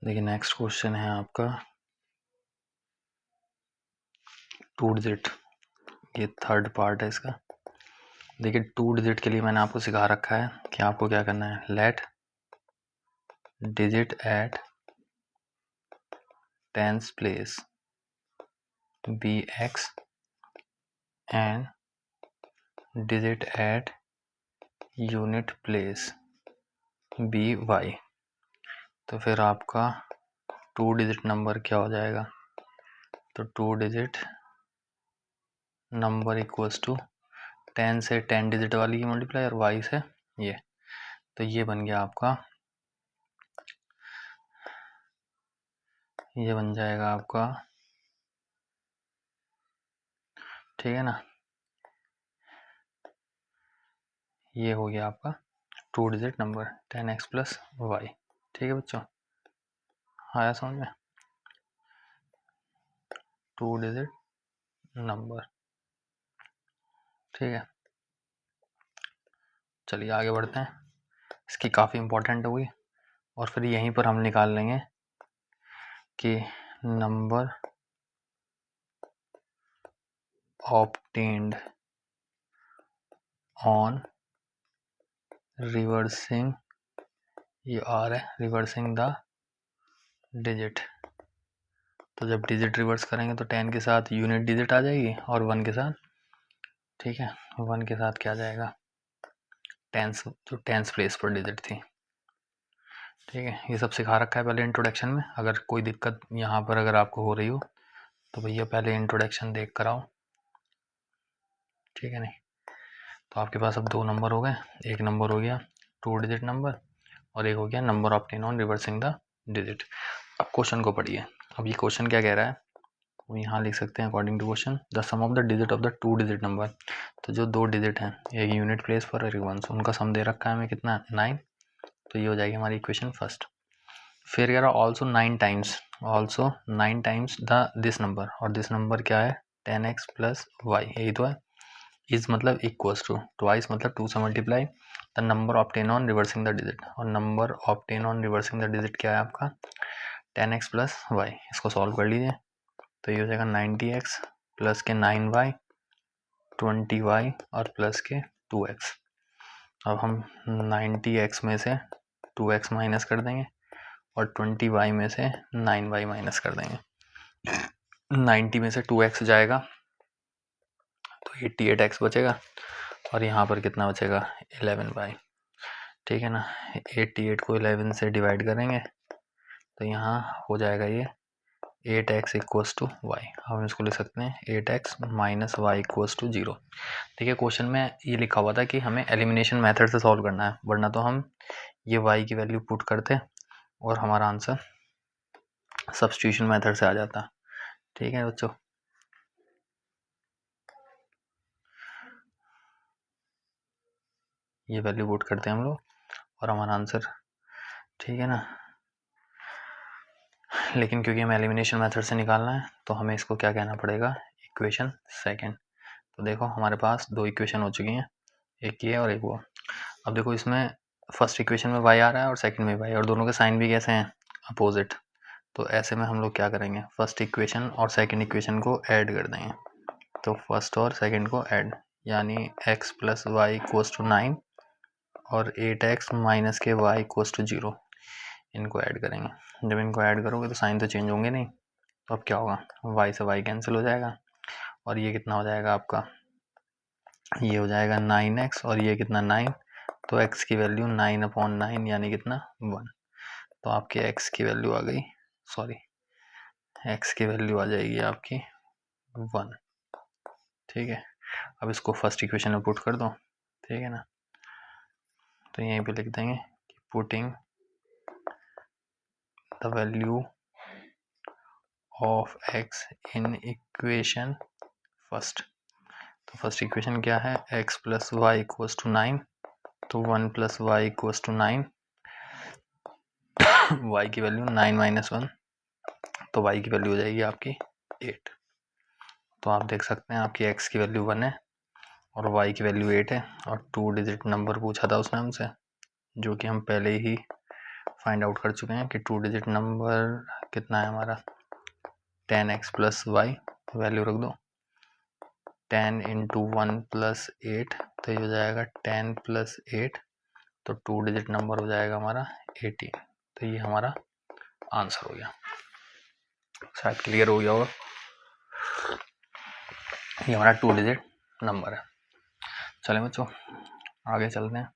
देखिए next question है आपका 2 डिजिट, ये थर्ड पार्ट है इसका। देखिए 2 डिजिट के लिए मैंने आपको सिखा रखा है कि आपको क्या करना है। Let digit at tens place be X and digit at unit place be Y. तो फिर आपका 2 डिजिट नंबर क्या हो जाएगा, तो 2 डिजिट नंबर इक्वल्स टू 10 से 10 डिजिट वाली की मल्टीप्लाई और y से ये, तो ये बन गया आपका, ये बन जाएगा आपका, ठीक है ना। ये हो गया आपका 2 digit number 10x plus Y. ठीक है बच्चों, आया समझ में। 2 डिजिट नंबर, ठीक है। चलिए आगे बढ़ते हैं, इसकी काफ़ी इम्पोर्टेंट होगी और फिर यहीं पर हम निकाल लेंगे कि नंबर ऑब्टेन्ड ऑन रिवर्सिंग, ये आर है, रिवर्सिंग द डिजिट। तो जब डिजिट रिवर्स करेंगे तो 10 के साथ यूनिट डिजिट आ जाएगी और 1 के साथ, ठीक है, 1 के साथ क्या आ जाएगा, टेंस, जो टेंस प्लेस पर डिजिट थी। ठीक है, ये सब सिखा रखा है पहले इंट्रोडक्शन में। अगर कोई दिक्कत यहाँ पर अगर आपको हो रही हो तो भैया पहले इंट्रोडक्शन देख कर आओ, ठीक है नहीं। तो आपके पास अब 2 नंबर हो गए, एक नंबर हो गया 2 डिजिट नंबर और एक हो गया number obtain on reversing the digit. अब क्वेश्चन को पढ़िए। अब ये क्वेश्चन क्या कह रहा है, वो यहाँ लिख सकते हैं according to question, the sum of the digit of the 2 digit number. तो जो 2 डिजिट हैं, एक यूनिट प्लेस पर और एक वंस, उनका सम दे रखा है हमें कितना, 9। तो ये हो जाएगी हमारी इक्वेशन फर्स्ट। फिर कह रहा also 9 times, also 9 times the this number, और दिस नंबर क्या है 10x प्लस वाई, यही तो है। इज मतलब इक्वल्स टू, ट्वाइस मतलब 2 से multiply the number obtain on reversing the digit, और number obtain on reversing the digit क्या है आपका 10x प्लस वाई। इसको सॉल्व कर लीजिए तो ये हो जाएगा 90x प्लस के 9y 20y और प्लस के 2x। अब हम 90x में से 2x माइनस कर देंगे और 20y में से 9y माइनस कर देंगे। 90 में से 2x जाएगा तो 88x बचेगा और यहाँ पर कितना बचेगा 11y, ठीक है ना। 88 को 11 से डिवाइड करेंगे तो यहाँ हो जाएगा ये 8x इक्वल्स टू वाई। हम इसको लिख सकते हैं 8x minus Y equals to 0। देखिए क्वेश्चन में ये लिखा हुआ था कि हमें एलिमिनेशन मेथड से सॉल्व करना है, वरना तो हम ये y की वैल्यू पुट करते और हमारा आंसर सब्स्टिट्यूशन मेथड से आ जाता। ठीक है बच्चों, ये वैल्यू पुट करते हैं हम लोग और हमारा आंसर, ठीक है ना। लेकिन क्योंकि हमें एलिमिनेशन मेथड से निकालना है तो हमें इसको क्या कहना पड़ेगा, इक्वेशन सेकंड। तो देखो हमारे पास 2 इक्वेशन हो चुकी हैं, एक ये और एक वो। अब देखो इसमें फर्स्ट इक्वेशन में y आ रहा है और सेकंड में y, और दोनों के साइन भी कैसे हैं, अपोजिट। तो ऐसे में हम लोग क्या करेंगे, फर्स्ट इक्वेशन और सेकंड इक्वेशन को ऐड कर देंगे। तो फर्स्ट और सेकंड को ऐड, यानी x plus Y equals to 9 और 8x माइनस के y इक्वल्स टू 0, इनको ऐड करेंगे। जब इनको ऐड करोगे तो साइन तो चेंज होंगे नहीं, तो अब क्या होगा, y से y कैंसिल हो जाएगा और ये कितना हो जाएगा आपका, ये हो जाएगा 9x और ये कितना 9, तो x की वैल्यू 9/9 यानी कितना 1। तो आपके x की वैल्यू आ गई, सॉरी x की वैल्यू आ जाएगी आपकी 1। ठीक है, अब इसको फर्स्ट इक्वेशन में पुट कर दो, ठीक है ना। तो यहीं पे लिख देंगे कि putting the value of x in equation first. तो फर्स्ट इक्वेशन क्या है, x plus Y equals to 9, तो 1 plus Y equals to 9, y की वैल्यू 9 माइनस 1, तो y की वैल्यू हो जाएगी आपकी 8। तो आप देख सकते हैं आपकी x की वैल्यू 1 है और y की वैल्यू 8 है, और 2 डिजिट नंबर पूछा था उसने हमसे, जो कि हम पहले ही फाइंड आउट कर चुके हैं कि 2 डिजिट नंबर कितना है हमारा 10x + y, वैल्यू रख दो 10 × 1 + 8, तो ये हो जाएगा 10 + 8, तो 2 डिजिट नंबर हो जाएगा हमारा 18। तो ये हमारा आंसर हो गया, शायद क्लियर हो गया होगा। ये हमारा 2 डिजिट नंबर है। चलें बच्चों आगे चलते हैं।